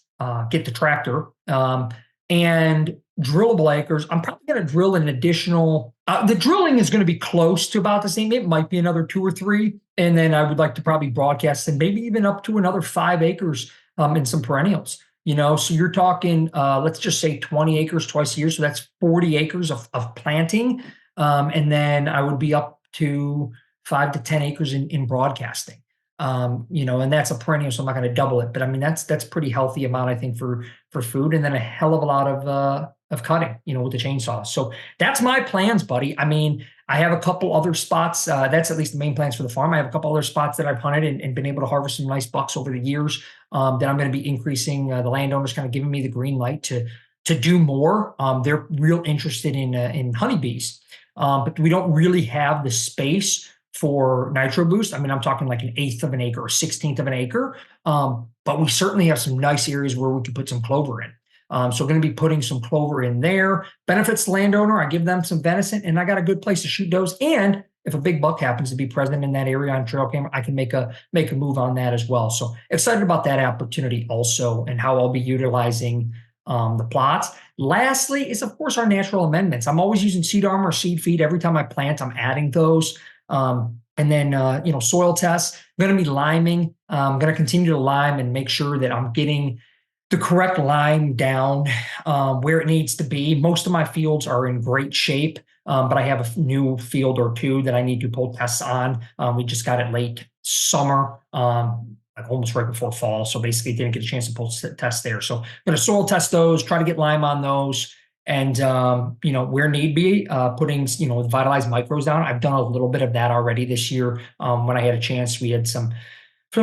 get the tractor and drillable acres. I'm probably going to drill an additional, the drilling is going to be close to about the same. It might be another 2 or 3. And then I would like to probably broadcast and maybe even up to another 5 acres in some perennials. So you're talking, let's just say 20 acres twice a year. So that's 40 acres of planting. And then I would be up to 5 to 10 acres in broadcasting. And that's a perennial, so I'm not going to double it. But I mean, that's pretty healthy amount, I think, for food. And then a hell of a lot of cutting, with the chainsaw. So that's my plans, buddy. I mean, I have a couple other spots. That's at least the main plans for the farm. I have a couple other spots that I've hunted and been able to harvest some nice bucks over the years that I'm going to be increasing. The landowners kind of giving me the green light to do more. They're real interested in honeybees, but we don't really have the space for nitro boost. I mean, I'm talking like 1/8 of an acre or 1/16 of an acre. But we certainly have some nice areas where we could put some clover in. So we're going to be putting some clover in there. Benefits the landowner. I give them some venison, and I got a good place to shoot does. And if a big buck happens to be present in that area on trail camera, I can make a move on that as well. So excited about that opportunity also, and how I'll be utilizing the plots. Lastly is, of course, our natural amendments. I'm always using seed armor or seed feed. Every time I plant, I'm adding those. And then, soil tests. I'm going to be liming. I'm going to continue to lime and make sure that I'm getting the correct lime down where it needs to be. Most of my fields are in great shape, but I have a new field or 2 that I need to pull tests on. We just got it late summer, like almost right before fall. So basically didn't get a chance to pull tests there. So I'm going to soil test those, try to get lime on those. And, where need be, putting, Vitalize micros down. I've done a little bit of that already this year. When I had a chance, we had some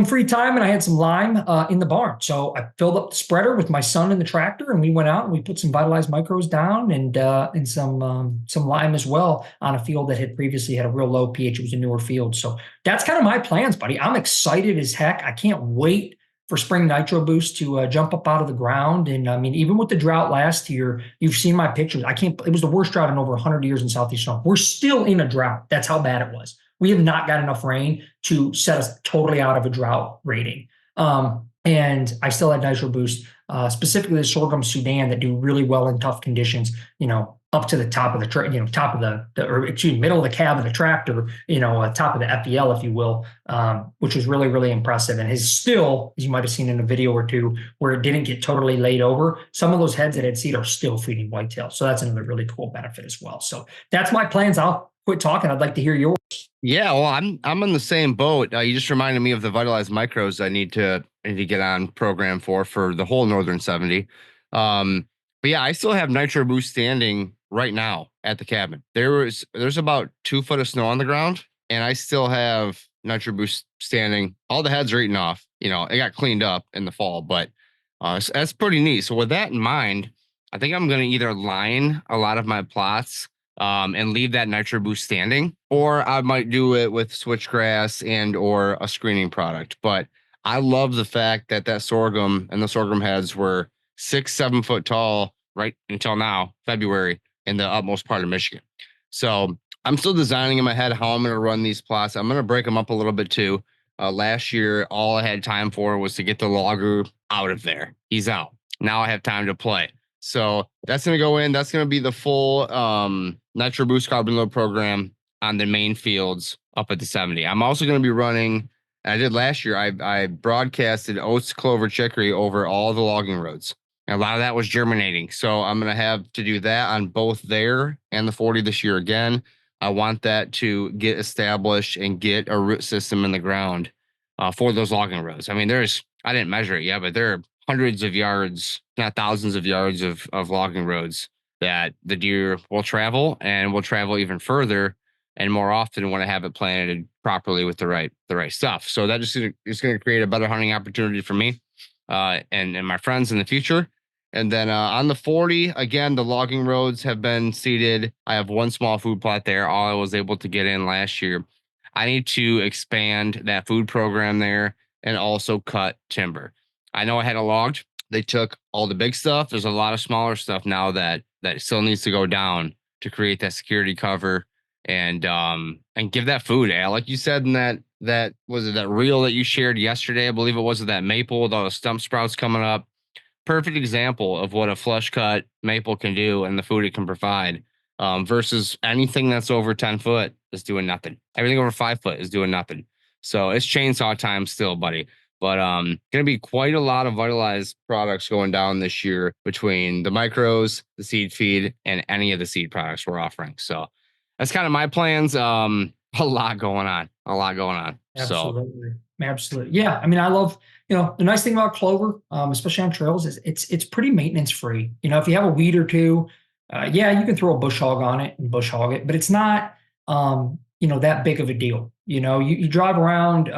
free time and I had some lime in the barn. So I filled up the spreader with my son in the tractor, and we went out and we put some Vitalize micros down and some lime as well on a field that had previously had a real low pH. It was a newer field. So that's kind of my plans, buddy. I'm excited as heck. I can't wait for spring nitro boost to jump up out of the ground. And I mean, even with the drought last year, you've seen my pictures. It was the worst drought in over 100 years in Southeast Ohio. We're still in a drought. That's how bad it was. We have not got enough rain to set us totally out of a drought rating. And I still had nitro boost, specifically the sorghum Sudan that do really well in tough conditions, up to the top of the middle of the cab of the tractor, top of the FEL, if you will, which was really, really impressive. And his still, as you might have seen in a video or two, where it didn't get totally laid over, some of those heads that had seed are still feeding whitetail. So that's another really cool benefit as well. So that's my plans. I'll quit talking. I'd like to hear yours. Yeah, well, I'm in the same boat. You just reminded me of the Vitalize micros I need to get on program for the whole Northern 70. But yeah, I still have nitro boost standing right now at the cabin. There's about 2 foot of snow on the ground, and I still have nitro boost standing. All the heads are eaten off. It got cleaned up in the fall, but that's pretty neat. So with that in mind, I think I'm going to either line a lot of my plots and leave that nitro boost standing, or I might do it with switchgrass and or a screening product. But I love the fact that sorghum and the sorghum heads were 6-7 foot tall right until now, February, in the utmost part of Michigan. So I'm still designing in my head how I'm going to run these plots. I'm going to break them up a little bit too. Last year, all I had time for was to get the logger out of there. He's out. Now I have time to play. So that's going to go in. That's going to be the full nitro boost carbon load program on the main fields up at the 70. I'm also going to be running, and I did last year, I broadcasted oats, clover, chicory over all the logging roads. And a lot of that was germinating. So I'm going to have to do that on both there and the 40 this year again. I want that to get established and get a root system in the ground for those logging roads. I mean, I didn't measure it yet, but there are hundreds of yards, not thousands of yards of logging roads that the deer will travel, and will travel even further and more often when I have it planted properly with the right stuff. So that is going to create a better hunting opportunity for me and my friends in the future. And then on the 40, again, the logging roads have been seeded. I have one small food plot there, all I was able to get in last year. I need to expand that food program there and also cut timber. I know I had it logged. They took all the big stuff. There's a lot of smaller stuff now that still needs to go down to create that security cover and give that food. Like you said in that was it that reel that you shared yesterday? I believe it was that maple with all the stump sprouts coming up. Perfect example of what a flush cut maple can do and the food it can provide versus anything that's over 10 foot is doing nothing. Everything over 5 foot is doing nothing. So it's chainsaw time still, buddy. But going to be quite a lot of Vitalize products going down this year between the micros, the seed feed, and any of the seed products we're offering. So that's kind of my plans. A lot going on. Absolutely. Absolutely. Yeah. I mean, I love, the nice thing about Clover, especially on trails, is it's pretty maintenance free. If you have a weed or two, you can throw a bush hog on it and bush hog it, but it's not, that big of a deal. You drive around,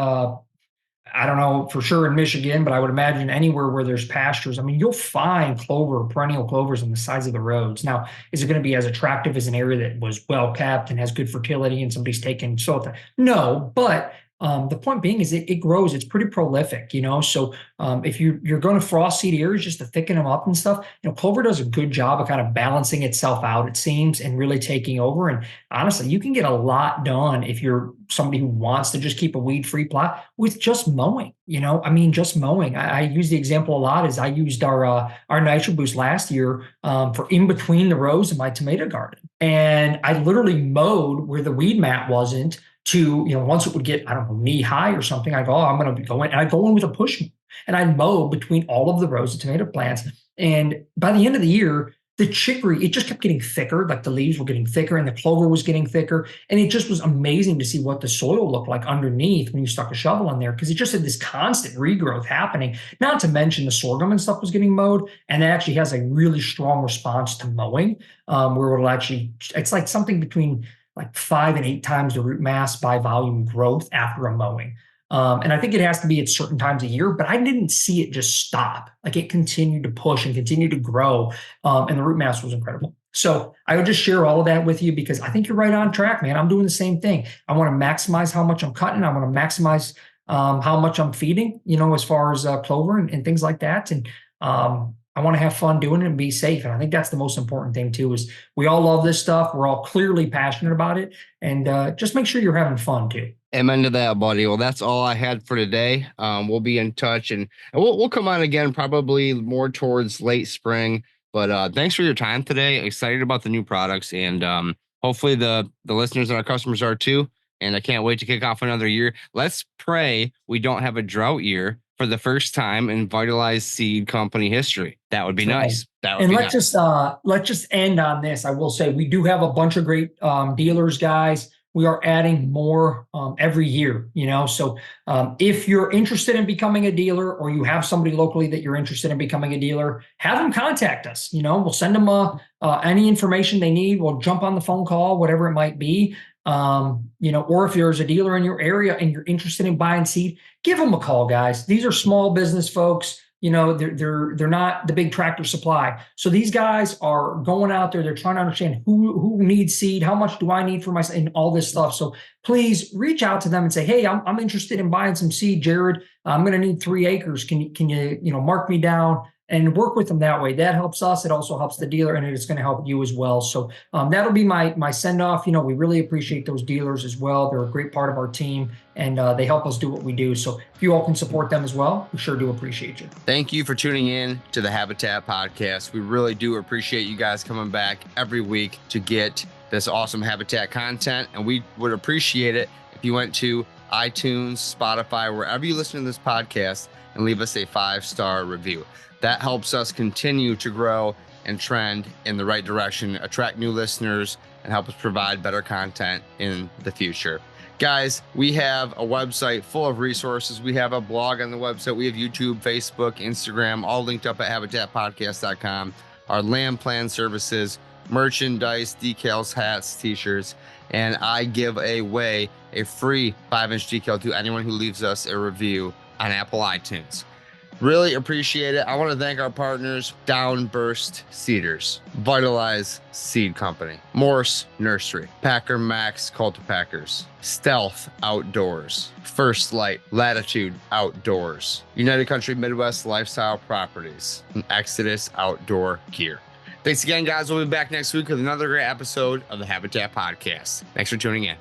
I don't know for sure in Michigan, but I would imagine anywhere where there's pastures, I mean, you'll find clover, perennial clovers on the sides of the roads. Now, is it going to be as attractive as an area that was well kept and has good fertility and somebody's taken salt? No, but the point being is it grows. It's pretty prolific, So if you're going to frost seed areas just to thicken them up and stuff, Clover does a good job of kind of balancing itself out, it seems, and really taking over. And honestly, you can get a lot done if you're somebody who wants to just keep a weed-free plot with just mowing. Just mowing. I use the example a lot is I used our Nitro Boost last year for in between the rows of my tomato garden, and I literally mowed where the weed mat wasn't. To, once it would get, I don't know, knee high or something, I go, I'm going to go in, and I go in with a push mower, and I mow between all of the rows of tomato plants. And by the end of the year, the chicory, it just kept getting thicker, like the leaves were getting thicker and the clover was getting thicker. And it just was amazing to see what the soil looked like underneath when you stuck a shovel in there, because it just had this constant regrowth happening, not to mention the sorghum and stuff was getting mowed. And it actually has a really strong response to mowing, where it'll actually, it's like something between like 5 and 8 times the root mass by volume growth after a mowing. And I think it has to be at certain times a year, but I didn't see it just stop. Like it continued to push and continue to grow. And the root mass was incredible. So I would just share all of that with you because I think you're right on track, man. I'm doing the same thing. I want to maximize how much I'm cutting. I want to maximize how much I'm feeding, as far as clover and things like that. And I want to have fun doing it and be safe. And I think that's the most important thing too, is we all love this stuff. We're all clearly passionate about it, and just make sure you're having fun too. Amen to that, buddy. Well, that's all I had for today. We'll be in touch, and we'll come on again probably more towards late spring. But thanks for your time today. Excited about the new products, and hopefully the listeners and our customers are too. And I can't wait to kick off another year. Let's pray we don't have a drought year for the first time in Vitalize Seed Company history. That would be nice. That would and be let's nice. let's just end on this. I will say we do have a bunch of great dealers, guys. We are adding more every year, So if you're interested in becoming a dealer, or you have somebody locally that you're interested in becoming a dealer, have them contact us. We'll send them any information they need. We'll jump on the phone call, whatever it might be. Or if there's a dealer in your area and you're interested in buying seed, give them a call, guys. These are small business folks. They're not the big Tractor Supply. So these guys are going out there. They're trying to understand who needs seed, how much do I need for myself, and all this stuff. So please reach out to them and say, hey, I'm interested in buying some seed, Jared. I'm going to need 3 acres. Can you mark me down? And work with them that way. That helps us. It also helps the dealer, and it's going to help you as well. So that'll be my send off. We really appreciate those dealers as well. They're a great part of our team, and they help us do what we do. So if you all can support them as well, we sure do appreciate you. Thank you for tuning in to the Habitat Podcast. We really do appreciate you guys coming back every week to get this awesome Habitat content. And we would appreciate it if you went to iTunes, Spotify, wherever you listen to this podcast, and leave us a 5-star review. That helps us continue to grow and trend in the right direction, attract new listeners, and help us provide better content in the future. Guys, we have a website full of resources. We have a blog on the website. We have YouTube, Facebook, Instagram, all linked up at habitatpodcast.com. Our land plan services, merchandise, decals, hats, t-shirts, and I give away a free 5-inch decal to anyone who leaves us a review on Apple iTunes. Really appreciate it. I want to thank our partners, Downburst Seeders, Vitalize Seed Company, Morse Nursery, Packer Max Cultipackers, Stealth Outdoors, First Light Latitude Outdoors, United Country Midwest Lifestyle Properties, and Exodus Outdoor Gear. Thanks again, guys. We'll be back next week with another great episode of the Habitat Podcast. Thanks for tuning in.